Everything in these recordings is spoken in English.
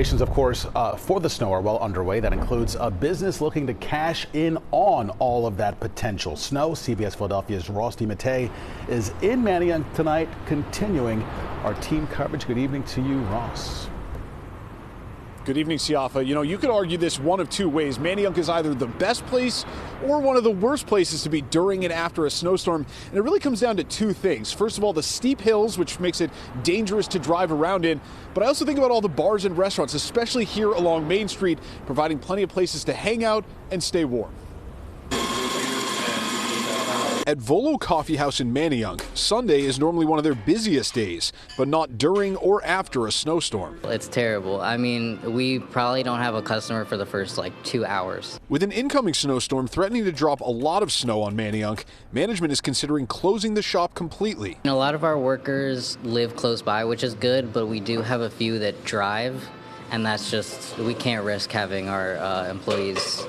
Preparations, of course, for the snow are well underway. That includes a business looking to cash in on all of that potential snow. CBS Philadelphia's Ross DiMattei is in Manayunk tonight, continuing our team coverage. Good evening to you, Ross. Good evening, Siafa. You know, you could argue this one of two ways. Manayunk is either the best place or one of the worst places to be during and after a snowstorm. And it really comes down to two things. First of all, the steep hills, which makes it dangerous to drive around in. But I also think about all the bars and restaurants, especially here along Main Street, providing plenty of places to hang out and stay warm. At Volo Coffee House in Manayunk, Sunday is normally one of their busiest days, but not during or after a snowstorm. It's terrible. I mean, we probably don't have a customer for the first 2 hours. With an incoming snowstorm threatening to drop a lot of snow on Manayunk, management is considering closing the shop completely. A lot of our workers live close by, which is good, but we do have a few that drive, and that's just, we can't risk having our employees,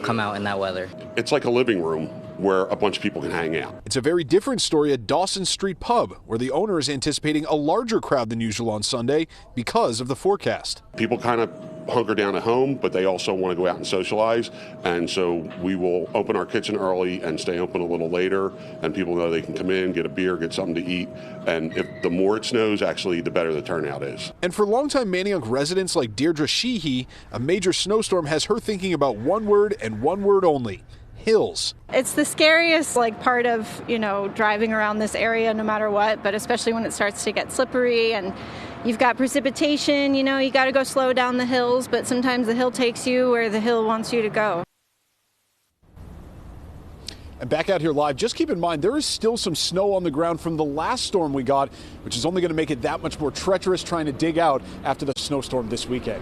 come out in that weather. It's like a living room where a bunch of people can hang out. It's a very different story at Dawson Street Pub, where the owner is anticipating a larger crowd than usual on Sunday because of the forecast. People kind of hunker down at home, but they also want to go out and socialize. And so we will open our kitchen early and stay open a little later. And people know they can come in, get a beer, get something to eat. And if the more it snows, actually, the better the turnout is. And for longtime Manayunk residents like Deirdre Sheehy, a major snowstorm has her thinking about one word and one word only: hills. It's the scariest part of, driving around this area no matter what, but especially when it starts to get slippery and you've got precipitation, you got to go slow down the hills, but sometimes the hill takes you where the hill wants you to go. And back out here live, just keep in mind there is still some snow on the ground from the last storm we got, which is only going to make it that much more treacherous trying to dig out after the snowstorm this weekend.